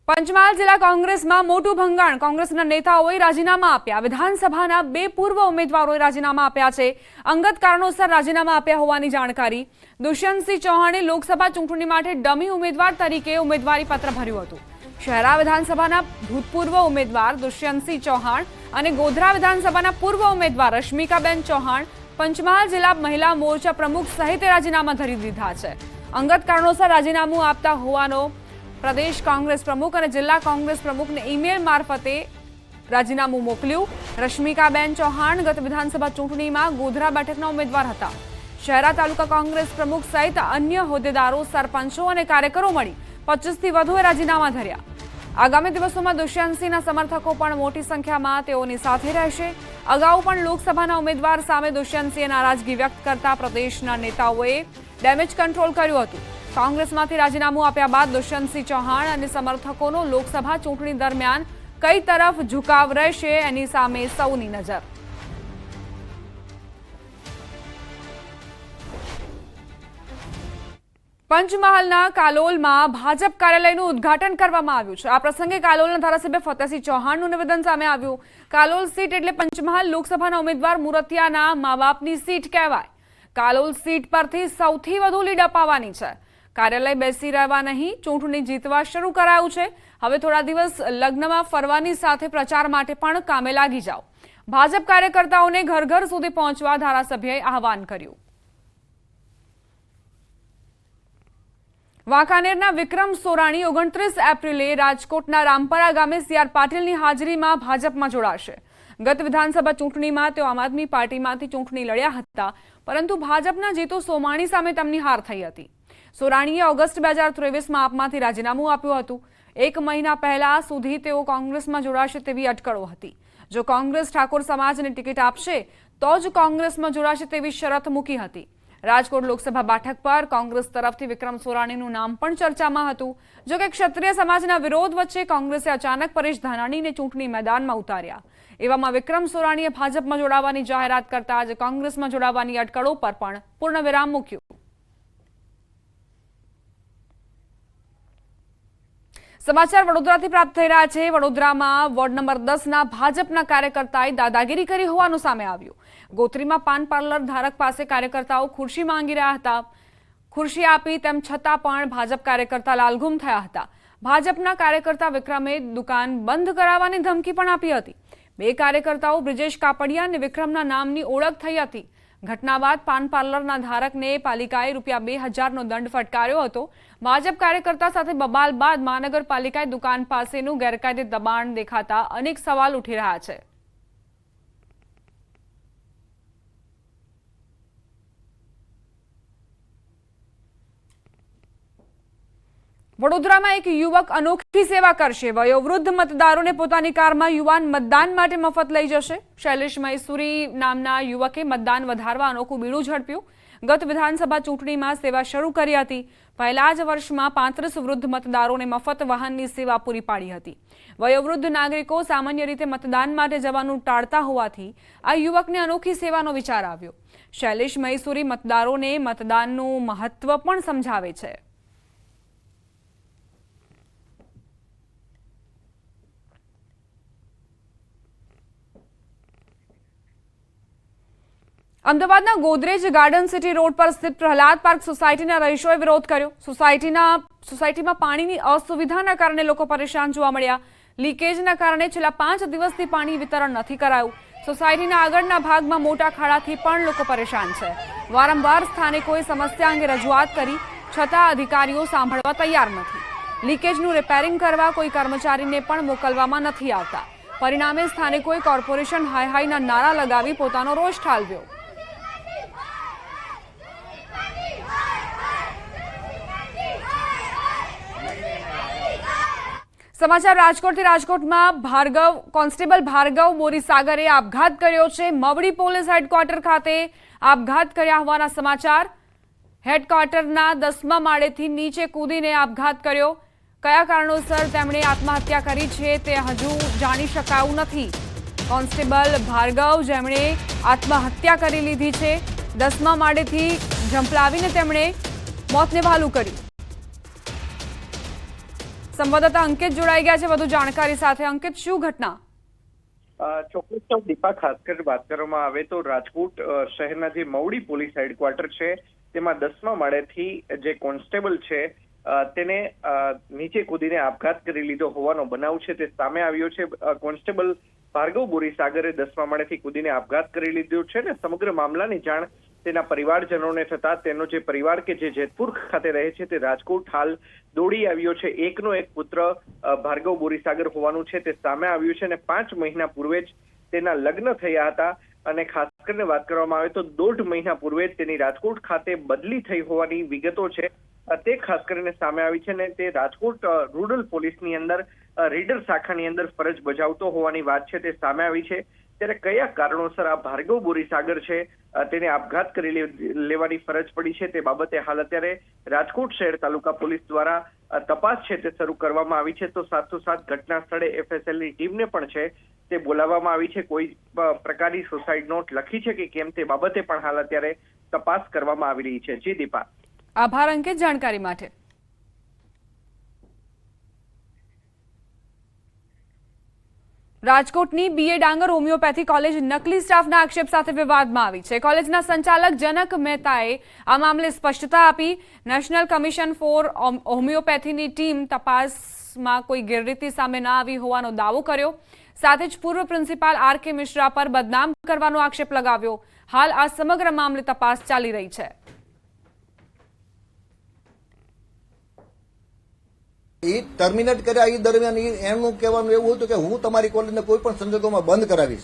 પંચમહાલ જિલ્લા કોંગ્રેસમાં મોટું ભંગાણ. કોંગ્રેસના નેતાઓએ રાજીનામા આપ્યા. વિધાનસભાના 2 પૂર્વ ઉમેદવારોએ રાજીનામા આપ્યા છે. અંગત કારણોસર રાજીનામા આપ્યા હોવાની જાણકારી. દુષ્યંતસિંહ ચૌહાણે લોકસભા ચૂંટણી માટે ડમી ઉમેદવાર તરીકે ઉમેદવારી પત્ર ભર્યું હતું. શહેરા વિધાનસભાના ભૂતપૂર્વ ઉમેદવાર દુષ્યંતસિંહ ચૌહાણ અને ગોધરા વિધાનસભાના પૂર્વ ઉમેદવાર રશ્મિકાબેન ચૌહાણ પંચમહાલ જિલ્લા મહિલા મોરચા પ્રમુખ સહિત રાજીનામા ધરી દીધા છે. અંગત કારણોસર રાજીનામું આપતા હોવાનો પ્રદેશ કોંગ્રેસ પ્રમુખ અને જિલ્લા કોંગ્રેસ પ્રમુખને ઈમેલ મારફતે રાજીનામું મોકલ્યું. રશ્મિકાબેન ચૌહાણ ગત વિધાનસભા ચૂંટણીમાં ગોધરા બેઠકના ઉમેદવાર હતા. શહેરા તાલુકા કોંગ્રેસ પ્રમુખ સહિત અન્ય હોદ્દેદારો, સરપંચો અને કાર્યકરો મળી 25થી વધુએ રાજીનામા ધર્યા. આગામી દિવસોમાં દુષ્યંતસિંહના સમર્થકો પણ મોટી સંખ્યામાં તેઓની સાથે રહેશે. અગાઉ પણ લોકસભાના ઉમેદવાર સામે દુષ્યંતસિંહે નારાજગી વ્યક્ત કરતા પ્રદેશના નેતાઓએ ડેમેજ કંટ્રોલ કર્યું હતું. કોંગ્રેસમાંથી રાજીનામું આપ્યા બાદ દુષ્યંતસિંહ ચૌહાણ અને સમર્થકોનો લોકસભા ચૂંટણી દરમિયાન કઈ તરફ ઝુકાવ રહેશે એની સામે સૌની નજર. પંચમહાલના કાલોલમાં ભાજપ કાર્યાલયનું ઉદ્ઘાટન કરવામાં આવ્યું છે. આ પ્રસંગે કાલોલના ધારાસભ્ય ફતેહસિંહ ચૌહાણનું નિવેદન સામે આવ્યું. કાલોલ સીટ એટલે પંચમહાલ લોકસભાના ઉમેદવાર મુરતિયાના મા બાપની સીટ કહેવાય. કાલોલ સીટ પરથી સૌથી વધુ લીડ અપાવવાની છે. કાર્યાલય બેસી રહેવા નહીં, ચૂંટણી જીતવા શરૂ કરાયું છે. હવે થોડા દિવસ લગ્નમાં ફરવાની સાથે પ્રચાર માટે પણ કામે લાગી જાઓ. ભાજપ કાર્યકર્તાઓને ઘર ઘર સુધી પહોંચવા ધારાસભ્યએ આહવાન કર્યું. વાંકાનેરના વિક્રમ સોરાણી 29 એપ્રિલે રાજકોટના રામપરા ગામે CR પાટીલની હાજરીમાં ભાજપમાં જોડાશે. ગત વિધાનસભા ચૂંટણીમાં તેઓ આમ આદમી પાર્ટીમાંથી ચૂંટણી લડ્યા હતા, પરંતુ ભાજપના જીતુ સોમાણી સામે તેમની હાર થઈ હતી. સોરાણીએ ઓગસ્ટ 2023માં આપમાંથી રાજીનામું આપ્યું હતું. 1 મહિના પહેલા સુધી તેઓ કોંગ્રેસમાં જોડાશે તેવી અટકળો હતી. જો કોંગ્રેસ ઠાકોર સમાજને ટિકિટ આપશે તો જ કોંગ્રેસમાં જોડાશે તેવી શરત મૂકી હતી. રાજકોટ લોકસભા બેઠક પર કોંગ્રેસ તરફથી વિક્રમ સોરાણીનું નામ પણ ચર્ચામાં હતું. જો કે ક્ષત્રિય સમાજના વિરોધ વચ્ચે કોંગ્રેસે અચાનક પરેશ ધાનાણીને ચૂંટણી મેદાનમાં ઉતાર્યા. એવામાં વિક્રમ સોરાણીએ ભાજપમાં જોડાવાની જાહેરાત કરતા આજે કોંગ્રેસમાં જોડાવાની અટકળો પર પણ પૂર્ણ વિરામ મૂક્યું. સમાચાર વડોદરાથી પ્રાપ્ત થઈ રહ્યા છે. વડોદરામાં વોર્ડ નંબર 10ના ભાજપના કાર્યકર્તાએ દાદાગીરી કરી હોવાનું સામે આવ્યું. ગોત્રીમાં પાન પાર્લર ધારક પાસે કાર્યકર્તાઓ ખુરશી માંગી રહ્યા હતા. ખુરશી આપી તેમ છતાં પણ ભાજપ કાર્યકર્તા લાલઘુમ થયા હતા. ભાજપના કાર્યકર્તા વિક્રમે દુકાન બંધ કરાવવાની ધમકી પણ આપી હતી. 2 કાર્યકર્તાઓ બ્રિજેશ કાપડિયા અને વિક્રમના નામની ઓળખ થઈ હતી. ઘટના બાદ પાન પાર્લરના ધારકને પાલિકાએ ₹2000નો દંડ ફટકાર્યો હતો. ભાજપ કાર્યકર્તા સાથે બબાલ બાદ મહાનગરપાલિકાએ દુકાન પાસેનું ગેરકાયદે દબાણ દેખાતા અનેક સવાલ ઉઠી રહ્યા છે. વડોદરામાં એક યુવક અનોખી સેવા કરશે. વયોવૃદ્ધ મતદારોને પોતાની કારમાં યુવાન મતદાન માટે મફત લઈ જશે. શૈલેષ મૈસુરી નામના યુવકે મતદાન વધારવા અનોખું બીડું ઝડપ્યું. ગત વિધાનસભા ચૂંટણીમાં સેવા શરૂ કરી હતી. પહેલા જ વર્ષમાં 35 વૃદ્ધ મતદારોને મફત વાહનની સેવા પૂરી પાડી હતી. વયોવૃદ્ધ નાગરિકો સામાન્ય રીતે મતદાન માટે જવાનું ટાળતા હોવાથી આ યુવકને અનોખી સેવાનો વિચાર આવ્યો. શૈલેષ મૈસુરી મતદારોને મતદાનનું મહત્વ પણ સમજાવે છે. અમદાવાદના ગોદરેજ ગાર્ડન સિટી રોડ પર સ્થિત પ્રહલાદ પાર્ક સોસાયટીના રહીશોએ વિરોધ કર્યો. સોસાયટીમાં પાણીની અસુવિધાના કારણે લોકો પરેશાન જોવા મળ્યા. લીકેજના કારણે છેલ્લા 5 દિવસથી પાણી વિતરણ નથી કરાયું. સોસાયટીના આગળના ભાગમાં મોટા ખાડાથી પણ લોકો પરેશાન છે. વારંવાર સ્થાનિકોએ સમસ્યા અંગે રજૂઆત કરી, છતાં અધિકારીઓ સાંભળવા તૈયાર નથી. લીકેજનું રિપેરિંગ કરવા કોઈ કર્મચારીને પણ મોકલવામાં નથી આવતા. પરિણામે સ્થાનિકોએ કોર્પોરેશન હાય હાયના નારા લગાવી પોતાનો રોષ ઠાલવ્યો. સમાચાર રાજકોટથી. રાજકોટમાં કોન્સ્ટેબલ ભાર્ગવ મોરીસાગરે આપઘાત કર્યો છે. મવડી પોલીસ હેડક્વાર્ટર ખાતે આપઘાત કર્યા હોવાના સમાચાર. હેડક્વાર્ટરના 10મા માળેથી નીચે કૂદીને આપઘાત કર્યો. કયા કારણોસર તેમણે આત્મહત્યા કરી છે તે હજુ જાણી શકાયું નથી. કોન્સ્ટેબલ ભાર્ગવ જેમણે આત્મહત્યા કરી લીધી છે, 10મા માળેથી ઝંપલાવીને તેમણે મોતને વહાલું કર્યું. સંવાદદાતા અંકિત જોડાઈ ગયા છે વધુ જાણકારી સાથે। અંકિત, શું ઘટના? ચોક્કસ દીપા, ખાસ કરી વાત કરવામાં આવે તો રાજકોટ શહેરના જે મવડી પોલીસ હેડક્વાર્ટર છે તેમાં 10મા માળેથી જે કોન્સ્ટેબલ છે તેને નીચે કૂદીને આપઘાત કરી લીધો હોવાનો બનાવ છે તે સામે આવ્યો છે। કોન્સ્ટેબલ ભાર્ગવ બોરીસાગરે 10મા માળેથી કૂદીને આપઘાત કરી લીધો છે ને સમગ્ર મામલાની જાણ તેના પરિવારજનોને થતા તેનો જે પરિવાર કે જે જેતપુર ખાતે રહે છે તે રાજકોટ હાલ દોડી આવ્યો છે। એકનો એક પુત્ર ભાર્ગવ બોરીસાગર હોવાનું છે તે સામે આવ્યું છે અને 5 મહિના પૂર્વે જ તેના લગ્ન થયા હતા અને ખાસ કરીને વાત કરવામાં આવે તો 1.5 મહિના પૂર્વે જ તેની રાજકોટ ખાતે બદલી થઈ હોવાની વિગતો છે તે ખાસ કરીને સામે આવી છે ને તે રાજકોટ રૂરલ પોલીસની અંદર રીડર શાખાની અંદર ફરજ બજાવતો હોવાની વાત છે તે સામે આવી છે। ત્યારે કયા કારણોસર આ ભાર્ગવ બોરીસાગર છે તેને આપઘાત કરી લેવાની ફરજ પડી છે તે બાબતે હાલ અત્યારે રાજકોટ શહેર તાલુકા પોલીસ દ્વારા તપાસ છે તે શરૂ કરવામાં આવી છે। તો સાથોસાથ ઘટના સ્થળે FSLની ટીમને પણ છે તે બોલાવવામાં આવી છે। કોઈ પ્રકારની સુસાઇડ નોટ લખી છે કે કેમ તે બાબતે પણ હાલ અત્યારે તપાસ કરવામાં આવી રહી છે। જી દીપા, આભાર અંકિત જાણકારી માટે। રાજકોટની BA ડાંગર હોમિયોપેથી કોલેજ નકલી સ્ટાફના આક્ષેપ સાથે વિવાદમાં આવી છે। કોલેજના સંચાલક જનક મહેતાએ આ મામલે સ્પષ્ટતા આપી। નેશનલ કમિશન ફોર હોમિયોપેથીની ટીમ તપાસમાં કોઈ ગેરરીતિ સામે ન આવી હોવાનો દાવો કર્યો। સાથે જ પૂર્વ પ્રિન્સિપાલ RK મિશ્રા પર બદનામ કરવાનો આક્ષેપ લગાવ્યો। હાલ આ સમગ્ર મામલે તપાસ ચાલી રહી છે। એ ટર્મિનેટ કર્યા એ દરમિયાન એમનું કહેવાનું એવું હતું કે હું તમારી કોલેજને કોઈ પણ સંજોગોમાં બંધ કરાવીશ।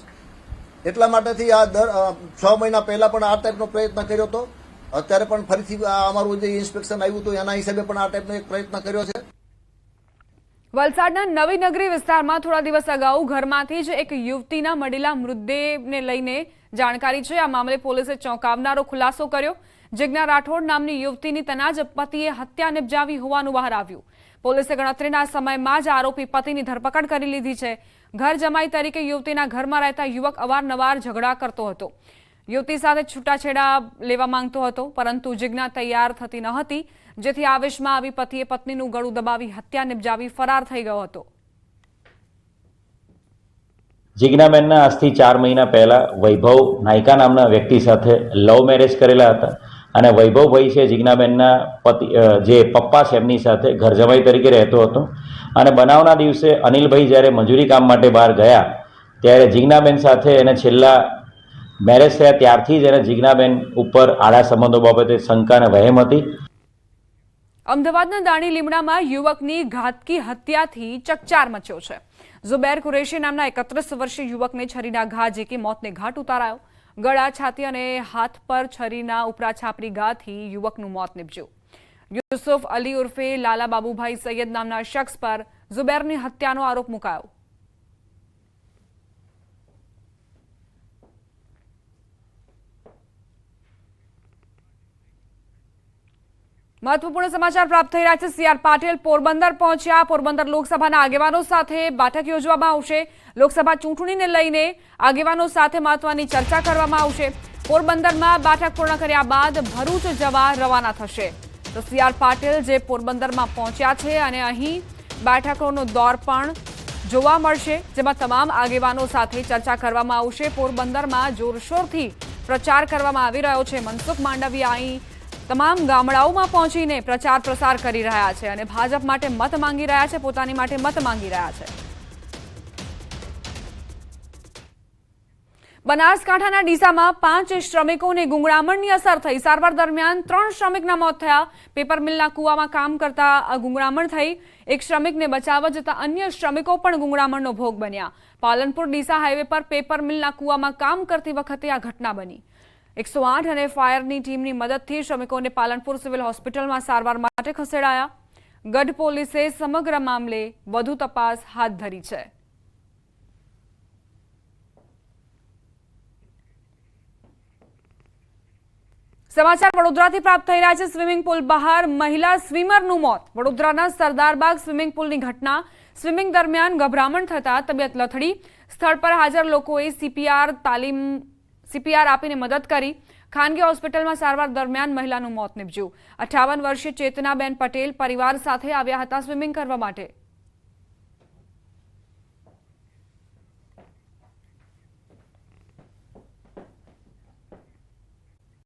એટલા માટેથી આ 6 મહિના પહેલા પણ આ ટાઈપનો પ્રયત્ન કર્યો હતો। અત્યારે પણ ફરીથી અમારું જે ઇન્સ્પેક્શન આવ્યું હતું એના હિસાબે પણ આ ટાઈપનો એક પ્રયત્ન કર્યો છે। વલસાડના નવી નગરી વિસ્તારમાં થોડા દિવસ અગાઉ ઘરમાંથી જ એક યુવતીના મળેલા મૃતદેહને લઈને જાણકારી છે। આ મામલે પોલીસે ચોંકાવનારો ખુલાસો કર્યો। જિજ્ઞા રાઠોડ નામની યુવતીની તનાજ પતિએ હત્યા નિપજાવી હોવાનું બહાર આવ્યું। પોલીસે ગણતરીના સમયમાં જ આરોપી પતિની ધરપકડ કરી લીધી છે। ઘર જમાઈ તરીકે યુવતીના ઘરમાં રહેતા યુવક અવારનવાર ઝઘડા કરતો હતો। યુવતી સાથે છૂટાછેડા લેવા માંગતો હતો, પરંતુ જિજ્ઞા તૈયાર થતી ન હતી, જેથી આવેશમાં આવી પતિએ પત્નીનું ગળું દબાવી હત્યા નિપજાવી ફરાર થઈ ગયો હતો। જિજ્ઞાબેનના આજથી 4 મહિના પહેલા વૈભવ નાયકા નામના વ્યક્તિ સાથે લવ મેરેજ કરેલા હતા અને વૈભવભાઈ છે જિજ્ઞાબેનના પતિ જે પપ્પા છે એમની સાથે ઘર જમાઈ તરીકે રહેતો હતો અને બનાવના દિવસે અનિલભાઈ જ્યારે મજૂરી કામ માટે બહાર ગયા ત્યારે જિજ્ઞાબેન સાથે એને છેલ્લા મેરેજ થયા ત્યારથી જ એને જિજ્ઞાબેન ઉપર આડા સંબંધો બાબતે શંકા અને વહેમ હતી। અમદાવાદના દાણી લીમડામાં યુવકની ઘાતકી હત્યાથી ચકચાર મચ્યો છે। ઝુબેર કુરેશી નામના 31 વર્ષીય યુવકને છરીના ઘા ઝીકી મોતને ઘાટ ઉતારાયો। ગળા, છાતી અને હાથ પર છરીના ઉપરા છાપરી ઘાથી યુવકનું મોત નીપજ્યું। યુસુફ અલી ઉર્ફે લાલા બાબુભાઈ સૈયદ નામના શખ્સ પર ઝુબેરની હત્યાનો આરોપ મુકાયો। મહત્વપૂર્ણ સમાચાર પ્રાપ્ત થઈ રહ્યા છે। CR પાટીલ પોરબંદર પહોંચ્યા। પોરબંદર લોકસભાના આગેવાનો સાથે બેઠક યોજવામાં આવશે। લોકસભા ચૂંટણીને લઈને આગેવાનો સાથે મહત્વની ચર્ચા કરવામાં આવશે। પોરબંદરમાં બેઠક પૂર્ણ કર્યા બાદ ભરૂચ જવા રવાના થશે। તો CR પાટીલ જે પોરબંદરમાં પહોંચ્યા છે અને અહીં બેઠકોનો દોર પણ જોવા મળશે, જેમાં તમામ આગેવાનો સાથે ચર્ચા કરવામાં આવશે। પોરબંદરમાં જોરશોરથી પ્રચાર કરવામાં આવી રહ્યો છે। મનસુખ માંડવિયા અહીં તમામ ગામડાઓમાં પહોંચીને પ્રચાર પ્રસાર કરી રહ્યા છે અને ભાજપ માટે મત માંગી રહ્યા છે, પોતાની માટે મત માંગી રહ્યા છે। બનાસકાંઠાના ડીસામાં 5 શ્રમિકોને ગુંગળામણની અસર થઈ। સારવાર દરમિયાન 3 શ્રમિકના મોત થયા। પેપર મિલના કૂવામાં કામ કરતા ગુંગળામણ થઈ। એક શ્રમિકને બચાવવા જતા અન્ય શ્રમિકો પણ ગુંગળામણનો ભોગ બન્યા। પાલનપુર ડીસા હાઈવે પર પેપર મિલના કૂવામાં કામ કરતી વખતે આ ઘટના બની। 108 અને ફાયરની ટીમની મદદથી શ્રમિકોને પાલનપુર સિવિલ હોસ્પિટલમાં સારવાર માટે ખસેડાયા। ગઢ પોલીસે સમગ્ર મામલે વધુ તપાસ હાથ ધરી છે। સમાચાર વડોદરાથી પ્રાપ્ત થઈ રહ્યા છે। સ્વિમિંગ પુલ બહાર મહિલા સ્વિમરનું મોત। વડોદરાના સરદારબાગ સ્વિમિંગ પુલની ઘટના। સ્વિમિંગ દરમિયાન ગભરામણ થતા તબિયત લથડી। સ્થળ પર હાજર લોકોએ CPR આપીને મદદ કરી। ખાનગી હોસ્પિટલમાં સારવાર દરમિયાન મહિલાનું મોત નીપજ્યું। 58 વર્ષીય ચેતનાબેન પટેલ પરિવાર સાથે આવ્યા હતા સ્વિમિંગ કરવા માટે।